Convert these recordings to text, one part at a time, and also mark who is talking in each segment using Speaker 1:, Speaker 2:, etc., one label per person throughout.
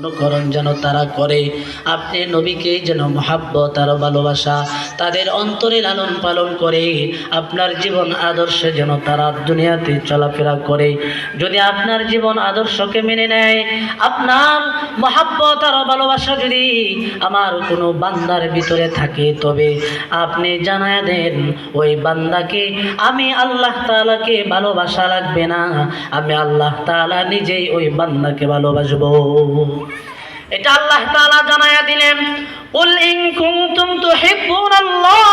Speaker 1: অনুকরণ যেন তারা করে। আপনি নবীকে যেন মহাব্বত আর ভালোবাসা তাদের অন্তরে লালন পালন করে আপনার জীবন আদর্শে যেন তারা দুনিয়াতে চলাফেরা করে। যদি আপনার জীবন আদর্শকে মেনে নেয়, আপনার মহাব্বত আর ভালোবাসা যদি আমার কোনো বান্দার ভিতরে থাকে, তবে আপনি জানায় দেন ওই বান্দাকে আমি আল্লাহ তাআলাকে ভালোবাসা লাগবে না, আমি আল্লাহ তাআলা নিজেই ওই বান্দাকে ভালোবাসবো। এটা আল্লাহ তাআলা জানায়া দিলেন, কুল ইন কুনতুম তুহিব্বুনাল্লাহ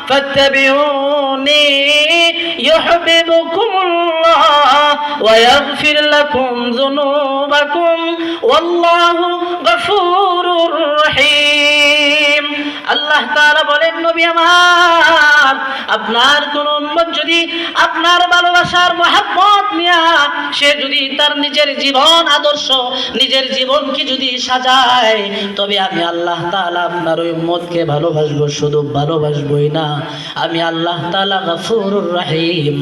Speaker 1: ফাত্তাবিউনি ইউহিব্বুকুমুল্লাহ ওয়া ইয়াগফির লাকুম যুনুবাকুম ওয়াল্লাহু গফুরুর রহিম। আল্লাহ তাআলা বলেন, নবী আমার, আপনার কোন উম্মত যদি আপনার ভালোবাসার মহব্বত নিয়া সে যদি তার নিজের জীবন আদর্শ নিজের জীবনকে যদি সাজায়, তবে আমি আল্লাহ তাআলা আপনার ওই উম্মতকে ভালোবাসবো। শুধু ভালোবাসবই না, আমি আল্লাহ তাআলা গফুরুর রহিম,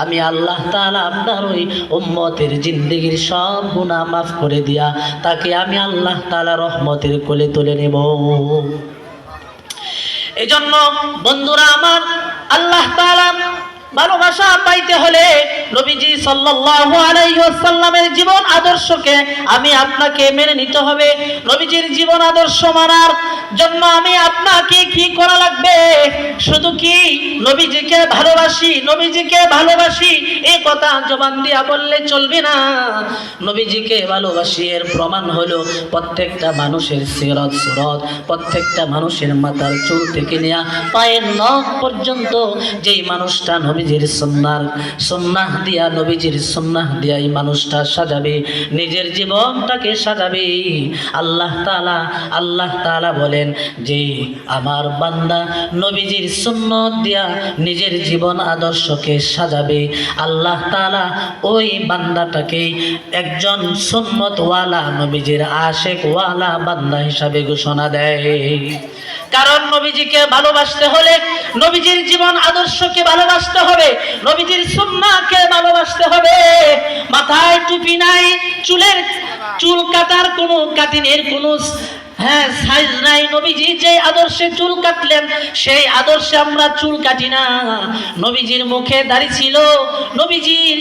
Speaker 1: আমি আল্লাহ তাআলা আপনার ওই উম্মতের জিন্দেগির সব গুনাহ মাফ করে দিয়া তাকে আমি আল্লাহ তাআলা রহমতের কোলে তুলে নেব। এজন্য বন্ধুরা আমার, আল্লাহ তাআলা ভালোবাসা পাইতে হলে নবীজি সাল্লাল্লাহু আলাইহি ওয়াসাল্লামের জীবন আদর্শকে আমি আপনাকে মেনে নিতে হবে। নবীজির জীবন আদর্শ মানার জন্য আমি আপনাকে কি করা লাগবে? শুধু কি নবীজিকে ভালোবাসি এই কথা জবান দিয়া বললে চলবে না। নবীজিকে ভালোবাসি এর প্রমাণ হলো প্রত্যেকটা মানুষের সিরাত সুরত, প্রত্যেকটা মানুষের মাথার চুল থেকে নিয়ে পায়ের নখ পর্যন্ত যেই মানুষটা নবীজির সুন্নাহ দিয়া নবীজির সুন্নাহ দিয়া এই মানুষটা সাজাবে, নিজের জীবনটাকে সাজাবে। আল্লাহ তাআলা বলেন যে আমার বান্দা নবীজির সুন্নাত দিয়া নিজের জীবন আদর্শকে সাজাবে, আল্লাহ তাআলা ওই বান্দাটাকে একজন সুন্নতওয়ালা নবীজির আশিকওয়ালা বান্দা হিসাবে ঘোষণা দেয়। কারণ নবীজিকে ভালোবাসতে হলে নবীজির জীবন আদর্শকে ভালোবাসতে হবে, নবীজির সুন্নাহকে ভালোবাসতে হবে। মাথায় টুপি নাই, চুল কাটার কোনো কাটিনের কোনো সাইজ নাই। নবীজি যে আদর্শে চুল কাটলেন সেই আদর্শে আমরা চুল কাটি না। নবীজির মুখে দাড়ি ছিল, নবীজির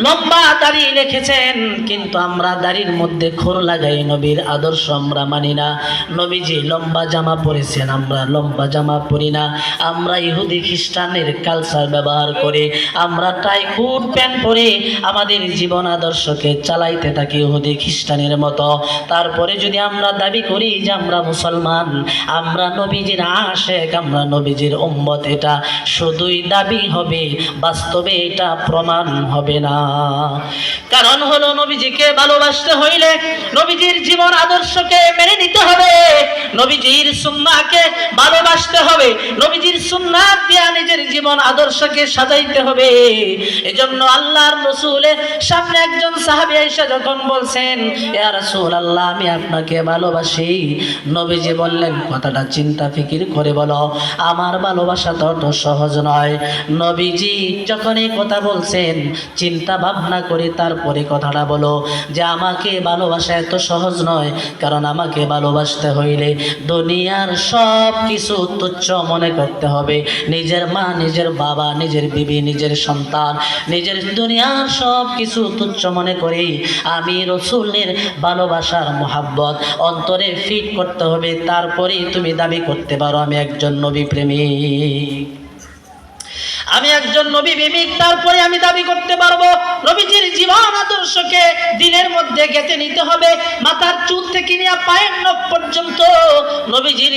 Speaker 1: লম্বা দাড়ি রেখেছেন, কিন্তু আমরা দাড়ির মধ্যে খোর লাগাই নবীর আদর্শ আমরা মানি না। নবীজি লম্বা জামা পরেছেন, আমরা লম্বা জামা পরি না। আমরা ইহুদি খ্রিস্টানের কালচার ব্যবহার করে আমরা টাই কোট প্যান্ট পরে আমাদের জীবন আদর্শকে চালাইতে থাকি ইহুদি খ্রিস্টানের মতো। তারপরে যদি আমরা দাবি করি যে আমরা মুসলমান, আমরা নবীজির আশিক, আমরা নবীজির উম্মত, এটা শুধুই দাবি হবে, বাস্তবে এটা প্রমাণ হবে না। কারণ হলো নবীজিকে ভালোবাসতে হইলে নবীজির জীবন আদর্শকে মেনে নিতে হবে, নবীজির সুন্নাহকে ভালোবাসতে হবে, নবীজির সুন্নাত দিয়া নিজের জীবন আদর্শকে সাজাইতে হবে। এজন্য আল্লাহর রাসূলের সামনে একজন সাহাবী এসে যখন বলছেন, ইয়া রাসূলুল্লাহ আমি আপনাকে ভালোবাসি, নবীজি বললেন কথাটা চিন্তা ফিকির করে বলো, আমার ভালোবাসা তো অত সহজ নয়। নবীজি যখন এই কথা বলছেন চিন্তা ভাবনা করে তারপরে কথাটা বলো যে আমাকে ভালোবাসা এত সহজ নয়, কারণ আমাকে ভালোবাসতে হইলে দুনিয়ার সব কিছু তুচ্ছ মনে করতে হবে। নিজের মা, নিজের বাবা, নিজের বিবি, নিজের সন্তান, নিজের দুনিয়ার সব কিছু তুচ্ছ মনে করি আমি রাসূলের ভালোবাসার মহাব্বত অন্তরে ফিট করতে হবে। তারপরেই তুমি দাবি করতে পারো আমি একজন নবী প্রেমিক, আমি একজন নবী প্রেমিক। তারপরে আমি দাবি করতে পারবো নবীজির জীবন আদর্শকে দিলের মধ্যে গেঁথে নিতে হবে। মাথার চুল থেকে নিয়ে পায়ের নখ পর্যন্ত নবীজির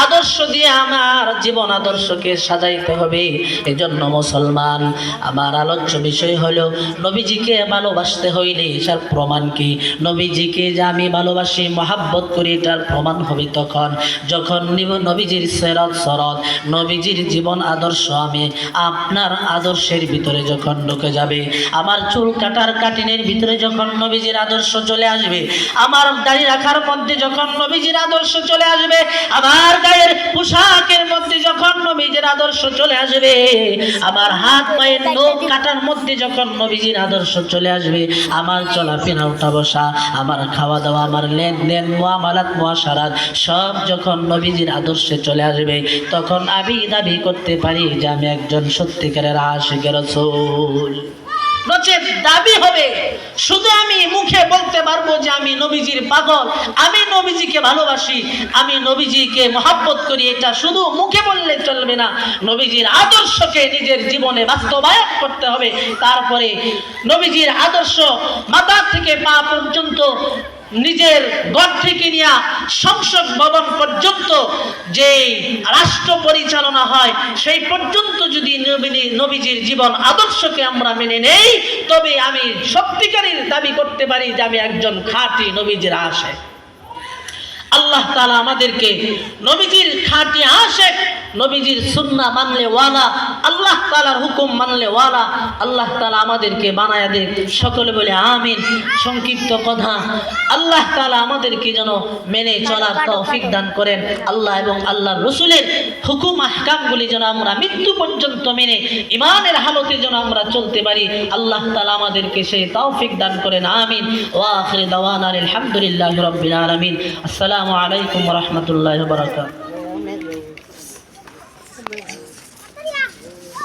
Speaker 1: আদর্শ দিয়ে আমার জীবন আদর্শকে সাজাইতে হবে। এজন্য মুসলমান, আমার আলোচ্য বিষয় হলো নবীজিকে ভালোবাসতে হইলে এটার প্রমাণ কি? নবীজিকে যে আমি ভালোবাসি, মহাব্বত করি, এটার প্রমাণ হবে তখন যখন নবীজির সিরাত সরত, নবীজির জীবন আদর্শ আমি আপনার আদর্শের ভিতরে যখন ঢুকে যাবে, আমার চুল কাটার কাটিনের ভিতরে যখন নবীজির আদর্শ চলে আসবে, আমার দাড়ি রাখার মধ্যে যখন নবীজির আদর্শ চলে আসবে, আমার গায়ের পোশাকের মধ্যে যখন নবীজির আদর্শ চলে আসবে, আমার হাত পায়ের নখ কাটার মধ্যে যখন নবীজির আদর্শ চলে আসবে, আমার চলাফেরা উঠা বসা, আমার খাওয়া দাওয়া, আমার লেনদেন, মুআমালাত, মুআশারাত সব যখন নবীজির আদর্শে চলে আসবে, তখন আমি দাবি করতে পারি যে আমি একজন সত্যিকারের আশিকের রাসূল। নচেত দাবি হবে শুধু আমি মুখে বলতে পারবো যে আমি নবীজির পাগল, আমি নবীজিকে ভালোবাসি, আমি নবীজিকে মহব্বত করি, এটা শুধু মুখে বললে চলবে না, নবীজির আদর্শকে নিজের জীবনে বাস্তবায়ন করতে হবে। তারপরে নবীজির আদর্শ মাথা থেকে পা পর্যন্ত, নিজের ঘর থেকে নিয়ে সংসদ ভবন পর্যন্ত যে রাষ্ট্র পরিচালনা হয় সেই পর্যন্ত যদি নবীজির জীবন আদর্শকে আমরা মেনে নেই, তবে আমি সত্যিকারের দাবি করতে পারি যে আমি একজন খাঁটি নবীজির আশিক। আল্লাহ তাআলা আমাদেরকে নবীজির খাঁটি আশিক, নবীজির সুন্নাহ মানলে ওয়ালা, আল্লাহ তাআলার হুকুম মানলে ওয়ালা আল্লাহ তাআলা আমাদেরকে বানায়া দেন। সকলে বলে আমিন। সংক্ষিপ্ত কথা, আল্লাহ তাআলা আমাদেরকে যেন মেনে চলার তৌফিক দান করেন। আল্লাহ এবং আল্লাহর রাসূলের হুকুম আহকামগুলি যেন আমরা মৃত্যু পর্যন্ত মেনে ঈমানের হালতে যেন আমরা চলতে পারি, আল্লাহ তাআলা আমাদেরকে সেই তৌফিক দান করেন। আমিন। ওয়া আখিরু দাওয়ানা আলহামদুলিল্লাহি রাব্বিল আলামিন। আসসালামু আলাইকুম ওয়া রাহমাতুল্লাহি ওয়া বারাকাতুহু।